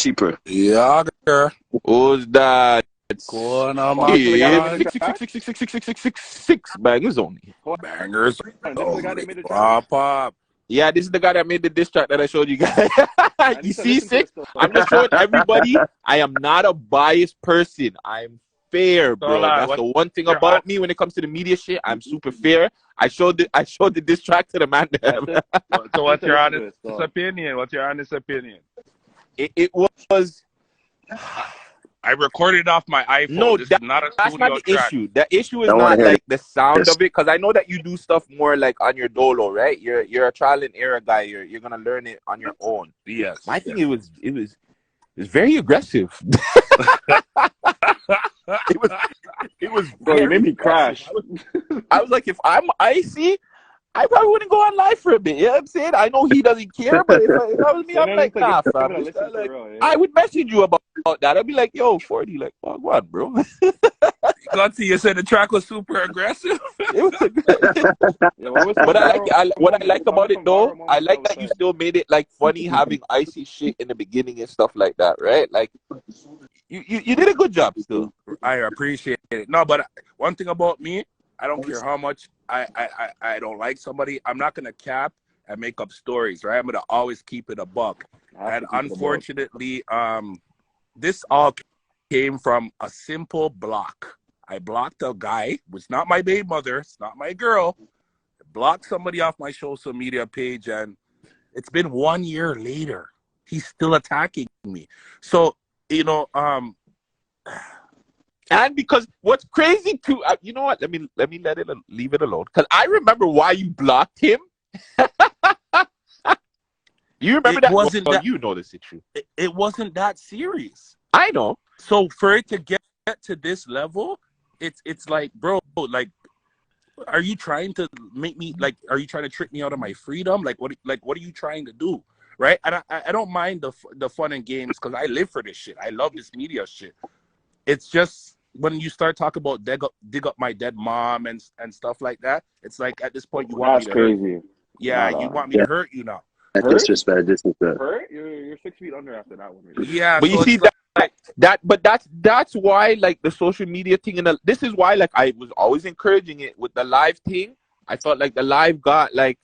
cheaper. Yeah, girl. Who's that? Going on my Yeah, God. six bangers only. Bangers. This is the guy that made the track. Pop, pop. Yeah, this is the guy that made the diss track that I showed you guys. I You need to see, listen to it Six? still. I'm just showing everybody I am not a biased person. I'm fair, bro. That's the one thing about me when it comes to the media shit. I'm super fair. I showed the diss track to the man. So what's your honest opinion? What's your honest opinion? It was. I recorded off my iPhone. No, this is not a that's studio not the track. issue. The issue is I wanna not hear like the sound of it, because I know that you do stuff more like on your dolo, right? You're a trial and error guy. You're gonna learn it on your own. Yes. My thing, it was very aggressive. it was. Bro, you made me crash. I was like, if I'm icy, I probably wouldn't go on live for a bit. You know what I'm saying? I know he doesn't care, but if I was me, I'm like, nah, fam. I would message you about that. I'd be like, yo, 40, like, oh, what, bro? Gutsy, you said the track was super aggressive. It was aggressive. But what I like about it, though, I like that you still made it, like, funny having icy shit in the beginning and stuff like that, right? Like, you did a good job still. I appreciate it. No, but one thing about me, I don't care how much I don't like somebody. I'm not going to cap and make up stories, right? I'm going to always keep it a buck. And unfortunately, this all came from a simple block. I blocked a guy, who's not my baby mother, it's not my girl. I blocked somebody off my social media page, and it's been 1 year later. He's still attacking me. So, you know, and because what's crazy too, you know what? Let me leave it alone. Because I remember why you blocked him. You remember that? Wasn't that, you know this is true. It wasn't that serious. I know. So for it to get to this level, it's like, bro, like, are you trying to make me, like, are you trying to trick me out of my freedom? Like, what are you trying to do? Right? And I don't mind the fun and games, because I live for this shit. I love this media shit. It's just when you start talking about dig up my dead mom and stuff like that, it's like at this point you want me to hurt you. Yeah, you want me to hurt you now. Disrespect. Hurt? You're 6 feet under after that one. Really. Yeah, but so you see but that's why, like, the social media thing, and this is why, like, I was always encouraging it with the live thing. I felt like the live got, like,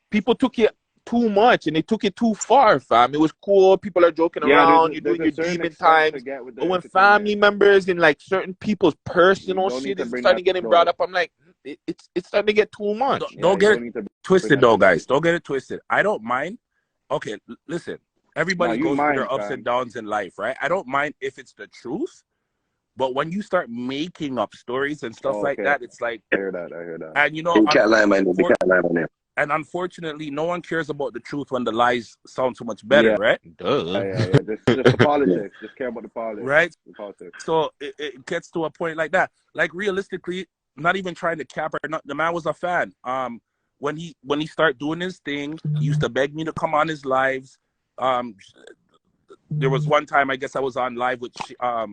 people took it too much and they took it too far, fam. It was cool. People are joking around. You're doing your demon times. But when family members and, like, certain people's personal shit is starting getting brought up, I'm like, it's starting to get too much. Don't get it twisted, though, guys. Don't get it twisted. I don't mind. Okay, listen. Everybody goes through their ups and downs in life, right? I don't mind if it's the truth. But when you start making up stories and stuff like that, it's like... I hear that. And, you know... And unfortunately, no one cares about the truth when the lies sound so much better, right? Yeah. Just the politics. Just care about the politics. Right? The politics. So it gets to a point like that. Like, realistically, not even trying to cap or not, the man was a fan. When he started doing his thing, he used to beg me to come on his lives. There was one time, I guess I was on live with... I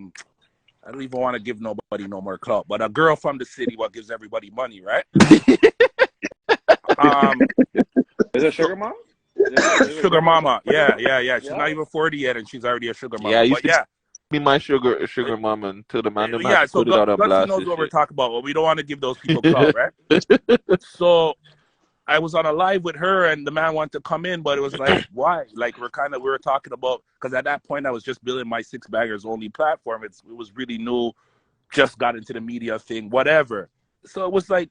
don't even want to give nobody no more clout, but a girl from the city what gives everybody money, right? Is it Sugar Mom? Sugar Mama. Yeah. She's not even 40 yet, and she's already a sugar mama. Yeah, used to be my sugar mama until the man so put it out of blast. Guttz knows what we're talking about, but we don't want to give those people clout, right? So I was on a live with her, and the man wanted to come in, but it was like, why? Like, we were talking about, because at that point I was just building my Six Baggers Only platform. It was really new, just got into the media thing, whatever. So it was like,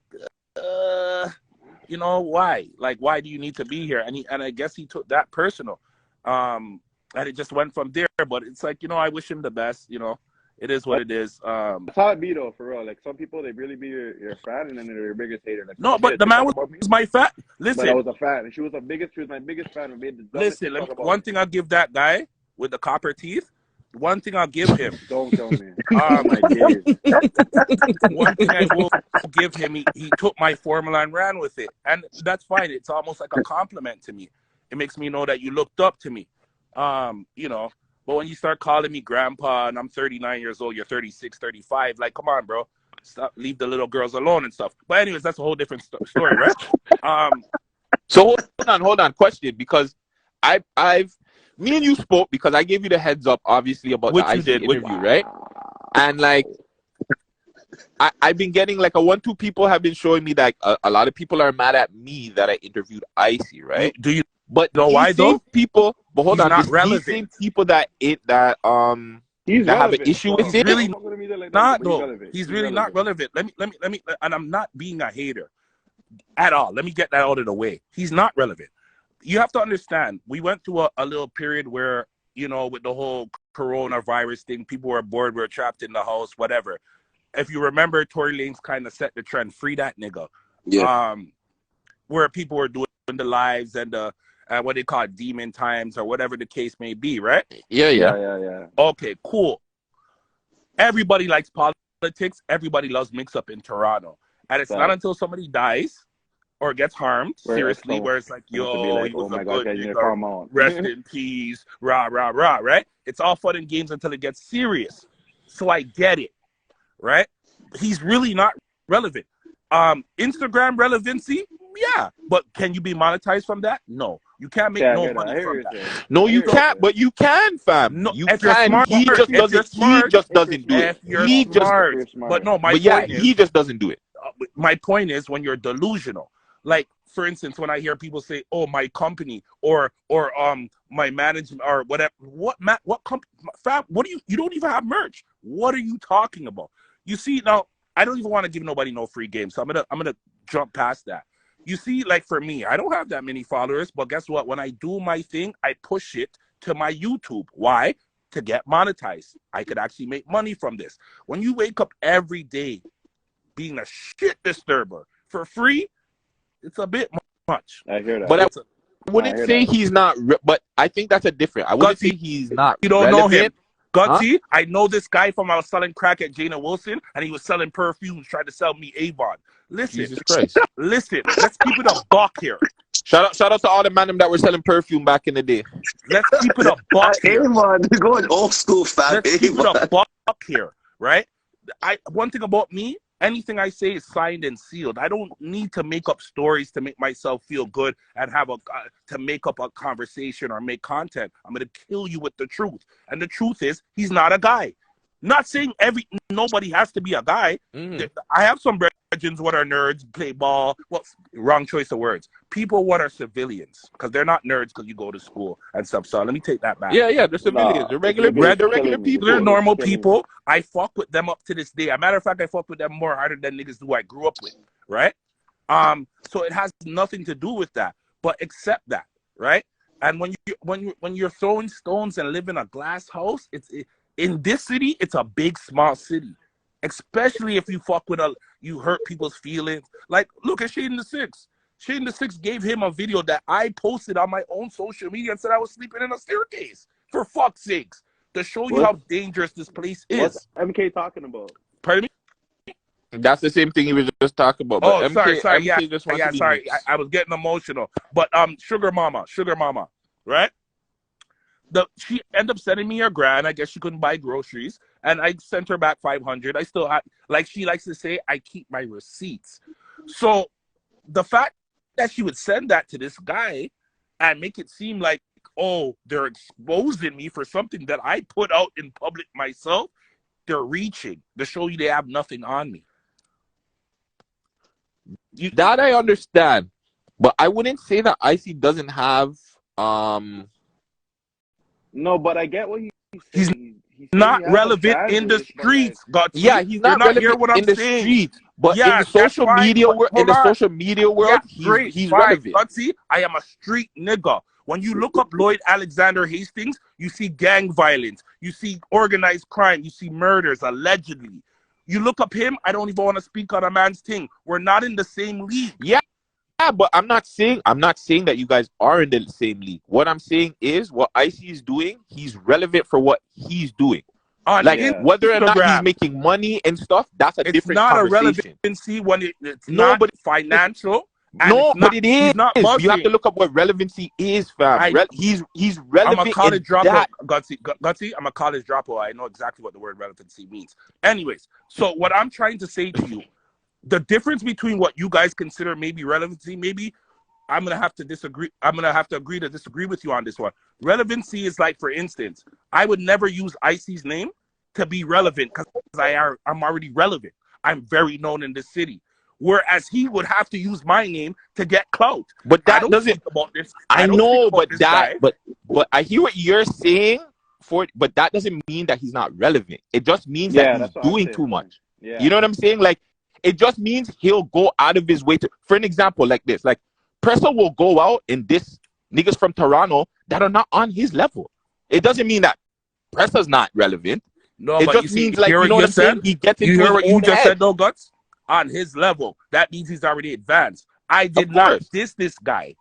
you know, why? Like, why do you need to be here? And I guess he took that personal. And it just went from there. But it's like, you know, I wish him the best, you know. It is what it is. That's how it be, though, for real. Like, some people, they really be your fan, and then they're your biggest hater. Like, no, but the man was my fan. Listen. But I was a fan, and she was my biggest fan. Listen, one thing I'll give that guy with the copper teeth, one thing I'll give him. Don't tell me. Oh, my days. One thing I will give him, he took my formula and ran with it. And that's fine. It's almost like a compliment to me. It makes me know that you looked up to me. You know. But when you start calling me grandpa and I'm 39 years old, you're 36, 35, like, come on, bro. Stop, leave the little girls alone and stuff. But anyways, that's a whole different story, right? So hold on. Question, because me and you spoke because I gave you the heads up, obviously, about Which the you IC did, interview, right? And like, I've been getting like a 1-2 people have been showing me that a lot of people are mad at me that I interviewed Icy, right? Do you But know these why same though? people, but hold He's on, not these relevant. same people that He's that have an relevant. issue So with He's it. really don't fuck with him either like that, not but he's though. relevant. He's really not relevant. Let me, and I'm not being a hater at all. Let me get that out of the way. He's not relevant. You have to understand, we went through a little period where, you know, with the whole coronavirus thing, people were bored, we were trapped in the house, whatever. If you remember, Tory Lanez kind of set the trend, free that nigga. Yeah. Where people were doing the lives and what they call demon times or whatever the case may be, right? Yeah. Okay, cool. Everybody likes politics. Everybody loves mix-up in Toronto. And it's not until somebody dies or gets harmed, seriously, where it's like, yo, like, he was oh my a God, good guys, you need to nigga, calm out. rest in peace, rah, rah, rah, right? It's all fun and games until it gets serious. So I get it, right? He's really not relevant. Instagram relevancy, yeah, but can you be monetized from that? No, you can't make no money from that. No, you can't, but you can, fam. No, you if can. you're smart, He just doesn't. He just doesn't do it. If you're He smart, just. but no, my But yeah, point is, he just doesn't do it. my point is when you're delusional. Like, for instance, when I hear people say, "Oh, my company," or my management, or whatever, what company? Fam, what do you don't even have merch? What are you talking about? You see, now I don't even want to give nobody no free game, so I'm gonna jump past that. You see, like for me, I don't have that many followers, but guess what? When I do my thing, I push it to my YouTube. Why? To get monetized. I could actually make money from this. When you wake up every day being a shit disturber for free, it's a bit much. I hear that. But I wouldn't say he's not, but I think that's a different. I wouldn't say he's not. You don't know him. Guttzy, Huh? I know this guy from I was selling crack at Jana Wilson, and he was selling perfumes, trying to sell me Avon. Listen, Jesus Christ. Listen, let's keep it a buck here. Shout out to all the man that were selling perfume back in the day. Let's keep it a buck here. Avon, you're going old school, fam. Let's keep it a buck here, right? One thing about me, anything I say is signed and sealed. I don't need to make up stories to make myself feel good and have to make up a conversation or make content. I'm gonna kill you with the truth, and the truth is he's not a guy. Not saying nobody has to be a guy. I have some brethren what are nerds, play ball. Well, wrong choice of words. People what are civilians, because they're not nerds because you go to school and stuff. So let me take that back. Yeah, they're civilians. They're regular people. They're normal people. I fuck with them up to this day. As a matter of fact, I fuck with them more harder than niggas do I grew up with, right? So it has nothing to do with that. But accept that, right? And when you're throwing stones and live in a glass house, in this city, it's a big, small city. Especially if you fuck with you hurt people's feelings. Like, look at Shane the Six. Shane the Six gave him a video that I posted on my own social media and said I was sleeping in a staircase. For fuck's sakes. To show you how dangerous this place is. What's MK talking about? Pardon me? That's the same thing he was just talking about. But sorry. MK Sorry. I was getting emotional. But Sugar Mama, right? She ended up sending me her grand. I guess she couldn't buy groceries, and I sent her back 500. I still had, like she likes to say, I keep my receipts. So the fact that she would send that to this guy and make it seem like, oh, they're exposing me for something that I put out in public myself, they're reaching to show you they have nothing on me. That I understand, but I wouldn't say that IC doesn't have No, but I get what he's saying. He's not relevant in the streets, Guttzy. Yeah, he's not relevant in the streets, but in the social media world, he's relevant. Guttzy, I am a street nigga. When you look up Lloyd Alexander Hastings, you see gang violence, you see organized crime, you see murders, allegedly. You look up him, I don't even want to speak on a man's thing. We're not in the same league. Yeah, but I'm not saying that you guys are in the same league. What I'm saying is what IC is doing, he's relevant for what he's doing. Whether or not he's making money and stuff, that's a different conversation. It's not a relevancy when it's not financial. No, but it is. You have to look up what relevancy is, fam. He's relevant. I'm a college dropout, Guttzy. I'm a college dropout. I know exactly what the word relevancy means. Anyways, so what I'm trying to say to you, the difference between what you guys consider maybe relevancy, maybe I'm gonna have to disagree. I'm gonna have to agree to disagree with you on this one. Relevancy is like, for instance, I would never use Icy's name to be relevant because I'm already relevant. I'm very known in this city. Whereas he would have to use my name to get clout. But I that don't doesn't. think about this. I don't know, think about but this that, guy. but I hear what you're saying. But that doesn't mean that he's not relevant. It just means Yeah, that that's he's what I'm doing saying. too much. Yeah. You know what I'm saying? Like, it just means he'll go out of his way to. For an example, like this, like Pressa will go out and diss niggas from Toronto that are not on his level. It doesn't mean that Pressa's not relevant. No, It but just you see, means, like, hear you know what what I'm saying? said? He gets You into hear his what you own just head. said, though, Guts? On his level, that means he's already advanced. I did Of not course. diss this guy.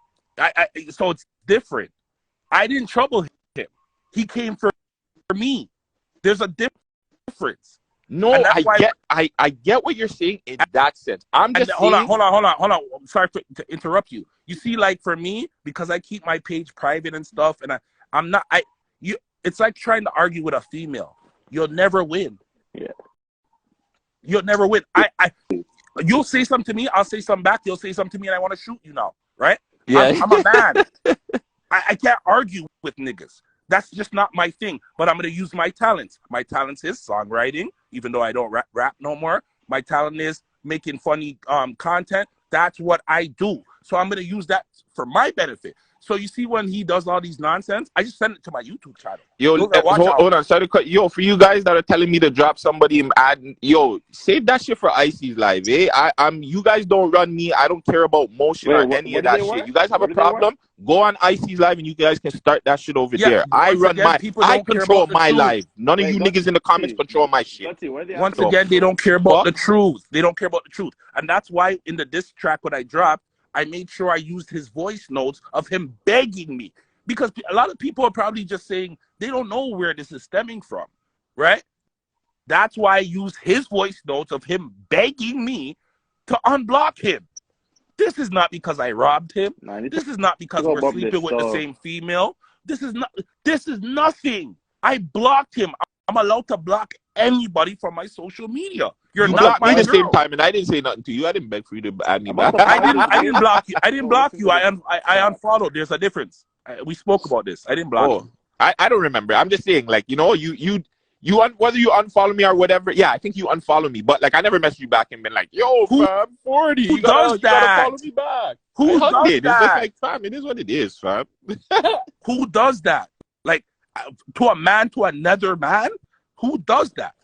So it's different. I didn't trouble him. He came for me. There's a difference. No, And that's why- I get what you're saying in that sense. I'm just hold saying. on. I'm sorry to interrupt you. You see, like for me, because I keep my page private and stuff, and I'm not. It's like trying to argue with a female. You'll never win. Yeah. You'll never win. You'll say something to me, I'll say something back. You'll say something to me, and I want to shoot you now, right? Yeah. I'm a man. I can't argue with niggas. That's just not my thing. But I'm gonna use my talents. My talents is songwriting, even though I don't rap no more. My talent is making funny content. That's what I do. So I'm gonna use that for my benefit. So you see, when he does all these nonsense, I just send it to my YouTube channel. Yo, hold on. Sorry to cut. Yo, for you guys that are telling me to drop somebody and add, yo, save that shit for Icy's live, eh? You guys don't run me. I don't care about motion or any of that shit. You guys have a problem? Go on Icy's live and you guys can start that shit over there. I control my live. None of you niggas in the comments control my shit. Once again, they don't care about the truth. They don't care about the truth. And that's why in the diss track what I dropped, I made sure I used his voice notes of him begging me. Because a lot of people are probably just saying they don't know where this is stemming from, right? That's why I used his voice notes of him begging me to unblock him. This is not because I robbed him. This is not because we're sleeping with the same female. This is nothing. I blocked him. I'm allowed to block anybody from my social media. You're you not blocked me my the girl. same time, and I didn't say nothing to you. I didn't beg for you to add me back. I didn't block you. I didn't block you. I unfollowed. There's a difference. We spoke about this. I didn't block you. I don't remember. I'm just saying, like, you know, whether you unfollow me or whatever. Yeah, I think you unfollow me, but like I never messaged you back and been like, yo, fam, 40. Who you gotta that? follow me back. Who does that? It's just like, fam, it is what it is, fam. Who does that? Like to a man, to another man? Who does that?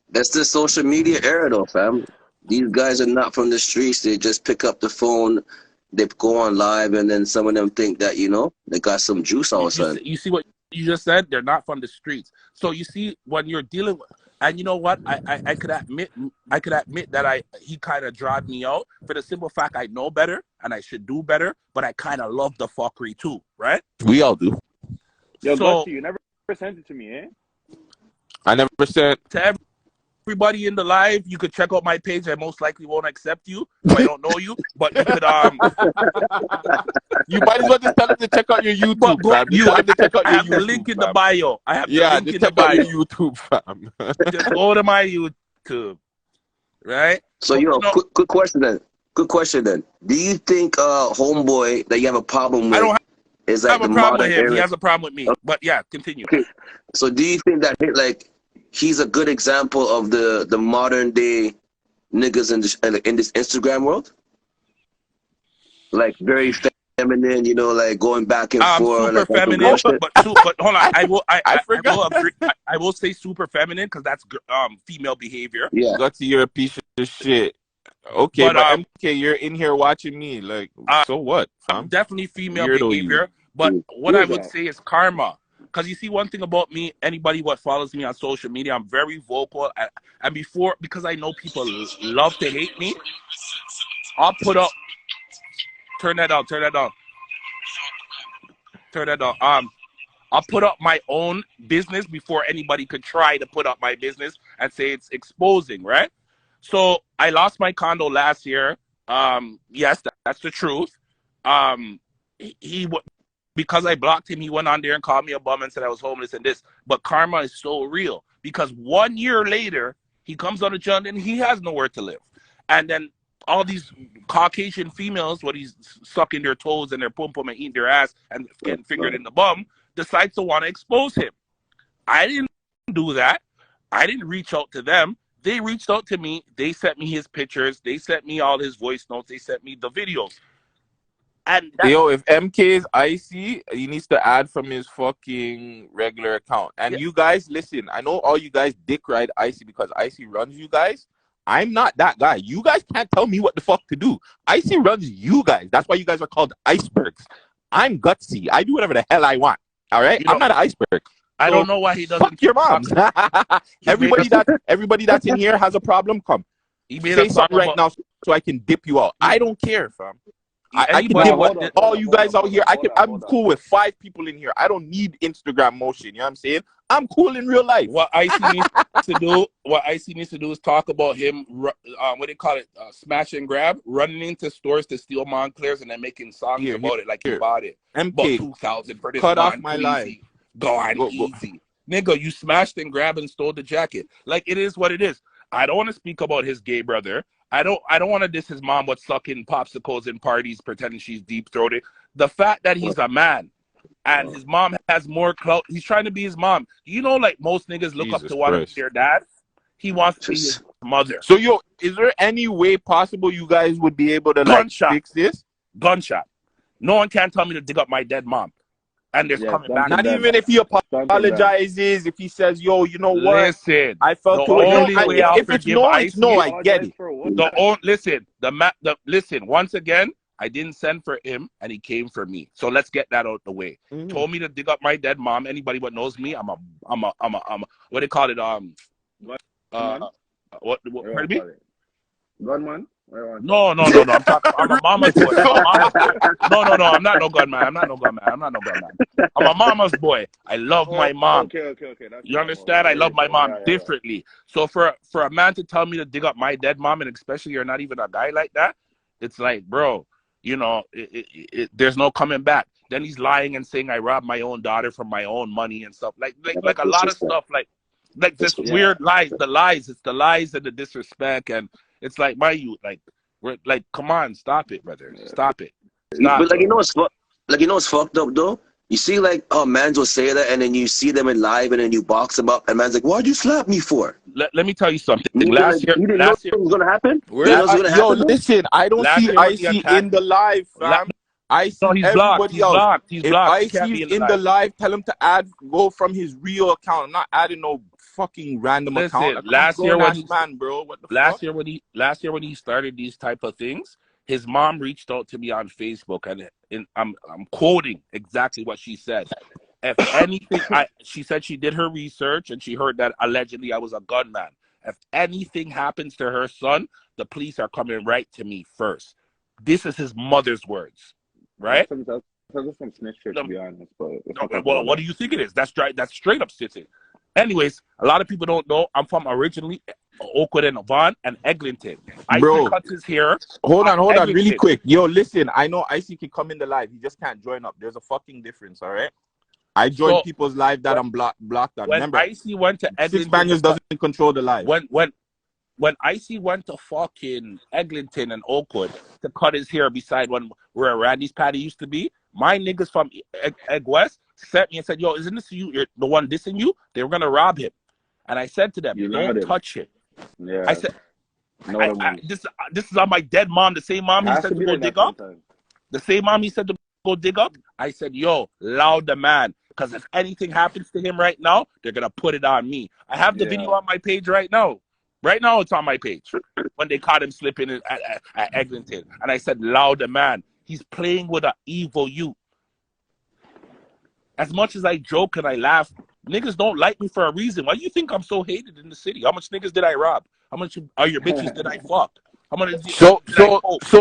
That's the social media era, though, fam. These guys are not from the streets. They just pick up the phone, they go on live, and then some of them think that, you know, they got some juice all of a sudden. You see what you just said? They're not from the streets. So you see, when you're dealing with, and you know what? I could admit that he kind of dragged me out for the simple fact I know better and I should do better, but I kind of love the fuckery too, right? We all do. Yo, So, Guttzy, you never sent it to me, eh? I never sent to everybody in the live, you could check out my page. I most likely won't accept you if I don't know you, but you could you might as well just tell them to check out your YouTube, fam. I have the link in the bio. I have the link in the bio. Your YouTube, fam. Just go to my YouTube, right? So, yo, quick question then. Good question then. Do you think homeboy that you have a problem with? I don't is like have a problem with him. He has a problem with me. But yeah, continue. Okay. So do you think that like he's a good example of the modern day niggas in this Instagram world? Like very feminine, you know, like going back and forth. Super like feminine, but hold on. I will agree. I will say super feminine because that's female behavior. Yeah. Gutsy, you're a piece of shit. Okay, but MK, you're in here watching me. Like, so what? I'm definitely female behavior, but what I would say is karma. Because you see, one thing about me, anybody what follows me on social media, I'm very vocal. And before, because I know people love to hate me, I'll put up. Turn that down. I'll put up my own business before anybody could try to put up my business and say it's exposing, right? So I lost my condo last year. Yes, that's the truth. Because I blocked him, he went on there and called me a bum and said I was homeless and this. But karma is so real because 1 year later, he comes on the joint and he has nowhere to live. And then all these Caucasian females, what he's sucking their toes and their pum pum and eating their ass and getting fingered in the bum, decides to want to expose him. I didn't do that. I didn't reach out to them. They reached out to me. They sent me his pictures. They sent me all his voice notes. They sent me the videos. And yo, if MK is icy, he needs to add from his fucking regular account. And you guys, listen, I know all you guys dick ride icy because icy runs you guys. I'm not that guy. You guys can't tell me what the fuck to do. Icy runs you guys. That's why you guys are called icebergs. I'm Guttzy. I do whatever the hell I want. All right? I'm not an iceberg. I don't know why he doesn't. Fuck your moms. everybody that's in here has a problem. Come. Say something right now so I can dip you out. I don't care, fam. I can dip all you guys out here. I'm cool with 5 people in here. I don't need Instagram motion. You know what I'm saying? I'm cool in real life. What Icy needs to do is talk about him. What do you call it? Smash and grab, running into stores to steal Montclairs and then making songs about it like he bought it. MK, about 2,000 for this. Cut off my life. Go easy, nigga. You smashed and grabbed and stole the jacket. Like, it is what it is. I don't want to speak about his gay brother. I don't want to diss his mom with sucking popsicles in parties, pretending she's deep throated. The fact that he's a man and his mom has more clout. He's trying to be his mom. You know, like most niggas look up to one of their dad. He wants to be his mother. So, yo, is there any way possible you guys would be able to fix this? Gunshot. No one can tell me to dig up my dead mom. And there's coming back. Not even if he apologizes, if he says, yo, you know what? Listen, I felt if it's no, it's no, I get it. Listen, once again, I didn't send for him and he came for me. So let's get that out the way. Told me to dig up my dead mom. Anybody what knows me, I'm a what they call it? What pardon me? Gunman? No. I'm a mama's boy. No. I'm not no gunman. I'm a mama's boy. I love my mom. Okay. You understand? I love my mom differently. So for a man to tell me to dig up my dead mom, and especially you're not even a guy like that, it's like, bro, you know, there's no coming back. Then he's lying and saying I robbed my own daughter from my own money and stuff. Like a lot of stuff. Like this weird lies. It's the lies and the disrespect and. It's like, my youth, like, we're like, come on, stop it, brother. Stop it. But like, you know what's fucked up though? You see, like, mans will say that, and then you see them in live, and then you box them up, and man's like, why'd you slap me for? Let me tell you something. Last year, what was gonna happen? Listen, I don't see Icy in the live, fam. Icy, he's blocked. He's blocked. If Icy's in the live, tell him to go from his real account. I'm not adding no fucking random account. Like, last year when he started these type of things, his mom reached out to me on Facebook, and I'm quoting exactly what she said. If anything, she said she did her research and she heard that allegedly I was a gunman. If anything happens to her son, the police are coming right to me first. This is his mother's words, right? That's some snitch shit, to be honest. But well, what do you think it is? That's straight up snitching. Anyways, a lot of people don't know I'm from originally Oakwood and Vaughan and Eglinton. Bro, cuts his hair. Hold on, really quick. Yo, listen, I know Icy can come in the live. He just can't join up. There's a fucking difference, all right? I join people's live that I'm blocked on. When Remember, Icy went to Eglinton, 6 Bangers doesn't control the live. When Icy went to fucking Eglinton and Oakwood to cut his hair beside where Randy's Patty used to be, my niggas from Egg West sent me and said, yo, isn't this you? You're the one dissing you? They were going to rob him. And I said to them, don't touch him. Yeah. I said, this is on my dead mom, the same mom he said to go dig up. The same mom he said to go dig up. I said, yo, loud the man. Because if anything happens to him right now, they're going to put it on me. I have the video on my page right now. Right now, it's on my page. When they caught him slipping at Eglinton. And I said, loud the man. He's playing with an evil youth. As much as I joke and I laugh, niggas don't like me for a reason. Why do you think I'm so hated in the city? How much niggas did I rob? How much are your bitches did I fuck? How much? So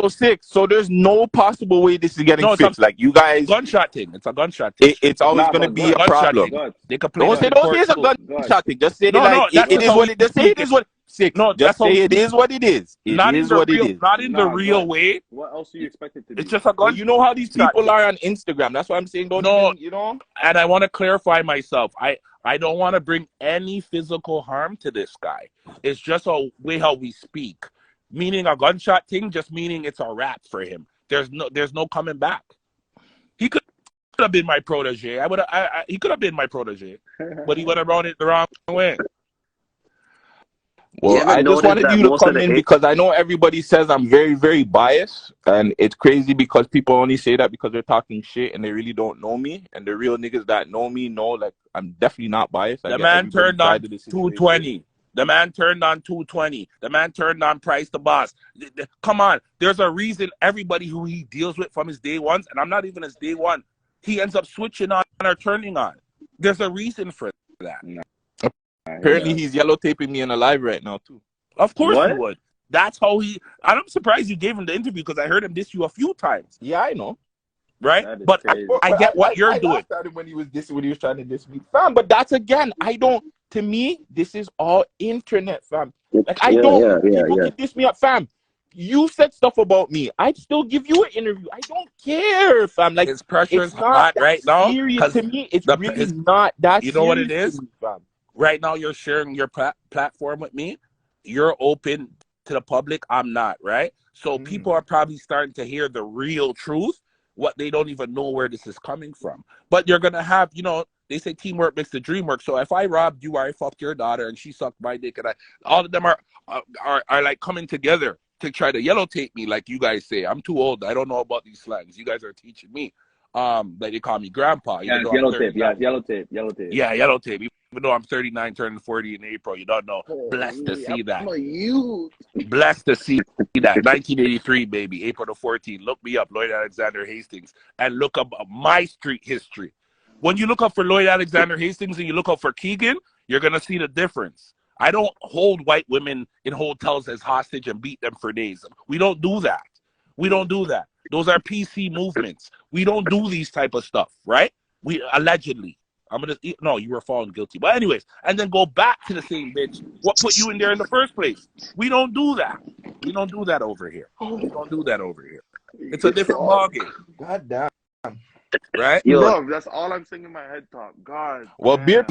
sick. So there's no possible way this is getting fixed. Like you guys, gunshot thing. It's a gunshot thing. It's always gonna be a problem. They could don't say it's a gunshot thing. Just say it is what it. Just say it is what. Sick. No, just say it is what it is. Not in the real way. What else do you expect it to be? It's just a gun. You know how these people are on Instagram. That's why I'm saying you know. And I want to clarify myself. I don't want to bring any physical harm to this guy. It's just a way how we speak. meaning a gunshot thing, just meaning it's a wrap for him. There's no coming back. He could have been my protege. He could have been my protege, but he would have run it the wrong way. Well, I just wanted you to come in because I know everybody says I'm very, very biased, and it's crazy because people only say that because they're talking shit and they really don't know me. And the real niggas that know me know, like, I'm definitely not biased. The man turned on 220. The man turned on 220. The man turned on Price the Boss. Come on, there's a reason everybody who he deals with from his day ones, and I'm not even his day one, he ends up switching on or turning on. There's a reason for that. No. Apparently, he's yellow taping me in a live right now, too. Of course he would. That's how he... I'm surprised you gave him the interview because I heard him diss you a few times. Yeah, I know. Right? But I get what you're doing. I started when he was trying to diss me. Fam, but that's, again, to me, this is all internet, fam. Like, people can diss me up, fam. You said stuff about me. I'd still give you an interview. I don't care, fam. Like, his pressure is hot right now. Serious to me. It's really not that serious. You know what it is? Me, fam. Right now, you're sharing your platform with me. You're open to the public. I'm not, right? So people are probably starting to hear the real truth, what they don't even know where this is coming from. But you're going to have, they say teamwork makes the dream work. So if I robbed you or I fucked your daughter and she sucked my dick and all of them are like coming together to try to yellow tape me, like you guys say. I'm too old. I don't know about these slangs. You guys are teaching me. Like they call me grandpa. Yeah, yellow tape. Yeah, yellow tape. Yeah, yellow tape. Even though I'm 39, turning 40 in April, you don't know. Blessed to see that. Blessed to see that. 1983, baby, April the 14th. Look me up, Lloyd Alexander Hastings, and look up my street history. When you look up for Lloyd Alexander Hastings and you look up for Keegan, you're going to see the difference. I don't hold white women in hotels as hostage and beat them for days. We don't do that. We don't do that. Those are PC movements. We don't do these type of stuff, right? We allegedly. No, you were found guilty. But anyways, and then go back to the same bitch. What put you in there in the first place? We don't do that. We don't do that over here. We don't do that over here. It's a different ballgame. God damn. Right? Yo, that's all I'm saying in my head talk. God. Well, beer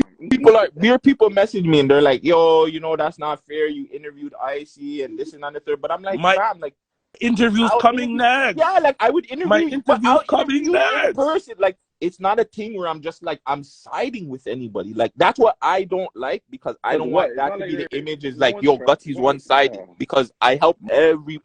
people message me and they're like, yo, that's not fair. You interviewed Icy and this and that and the third. But I'm like, fam, like, interviews coming next. Yeah, like I would interview. My interview coming next. In person. Like, it's not a thing where I'm just like I'm siding with anybody. Like, that's what I don't like because I don't want that to be the image. Is like, yo, Gutzy's one-sided because I help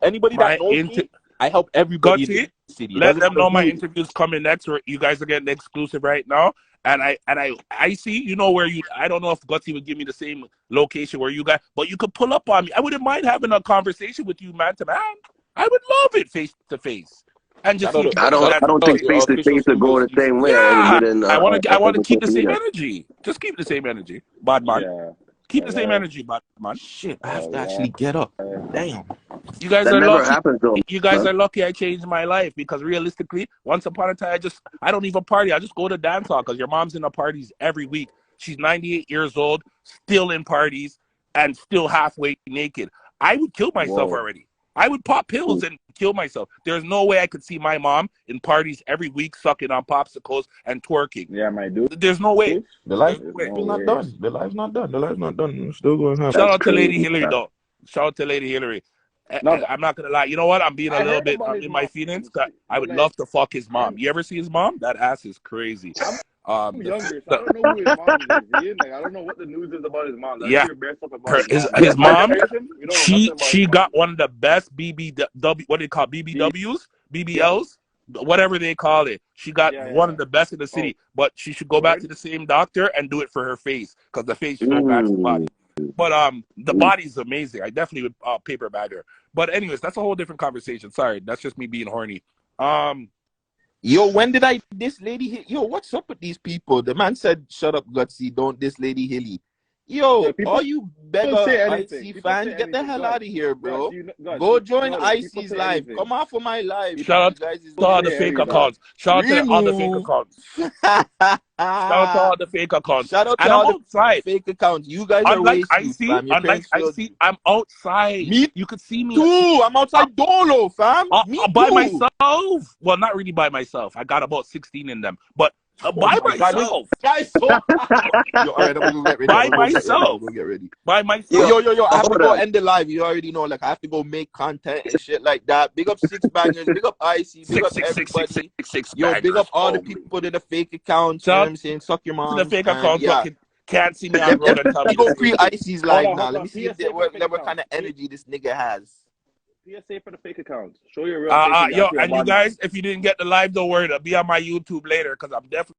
anybody that knows me. I help everybody in the city. Let them know my interview's coming next. Or you guys are getting exclusive right now. And I see, where I don't know if Guttzy would give me the same location where you guys, but you could pull up on me. I wouldn't mind having a conversation with you, man to man. I would love it face to face. And just I don't think face to face would go the same way. Yeah. I want to keep the same energy. Just keep the same energy, bad man. Yeah. Keep the same energy, bad man. Shit, I have to actually get up. Damn. You guys are lucky. You guys are lucky I changed my life because realistically, once upon a time, I don't even party. I just go to dance hall because your mom's in the parties every week. She's 98 years old, still in parties, and still halfway naked. I would kill myself already. I would pop pills and kill myself. There's no way I could see my mom in parties every week sucking on popsicles and twerking. Yeah, my dude. There's no way. The life's not done. The life's not done. The life's not done. I'm still going to happen. Shout out to Lady Hillary, though. Shout out to Lady Hillary. I'm not going to lie. You know what? I'm being a little bit in my feelings. I would love to fuck his mom. You ever see his mom? That ass is crazy. I'm younger, so I don't know who his mom is. Like, I don't know what the news is about his mom. Yeah, his mom. She got one of the best BBW. What do they call BBWs? BBLs? Whatever they call it. She got one of the best in the city. But she should go back to the same doctor and do it for her face because the face should go back to the body. But the body's amazing. I definitely would paper bag her. But anyways, that's a whole different conversation. Sorry, that's just me being horny. Yo, when did I diss Lady Yo, what's up with these people? The man said, shut up, Gutsy, don't diss Lady Hilly. Yo, all you beggar IC fans, get the hell out of here, bro. Go join IC's live. Come off of my live. Shout out to all the fake accounts. Shout out to all the fake accounts. Shout out to all the fake accounts. Shout out to all the fake accounts. You guys are wasting, Unlike IC, I'm outside. You could see me. Too. I'm outside Dolo, fam. By myself. Well, not really by myself. I got about 16 in them. But By Oh my God, this myself. guy's so. Yo, all right, I'm gonna get ready. By I'm gonna get ready. I'm myself. gonna get ready. By myself. Yo, I have to hold go on. end the live. You already know, like I have to go make content and shit like that. Big up Six Bangers, big up Icy, big up everybody. Yo, big up all the people in the fake accounts. You know what I'm saying? Suck your To the moms. fake And account yeah, can't see me on let the road and tell me me go the pre truth. Icy's live now. Hold Let on. me see if PSA for the fake what kind of accounts. energy this nigga has. PSA for the fake accounts. Show your real face. Yo, and you guys, if you didn't get the live, don't worry. It'll be on my YouTube later because I'm definitely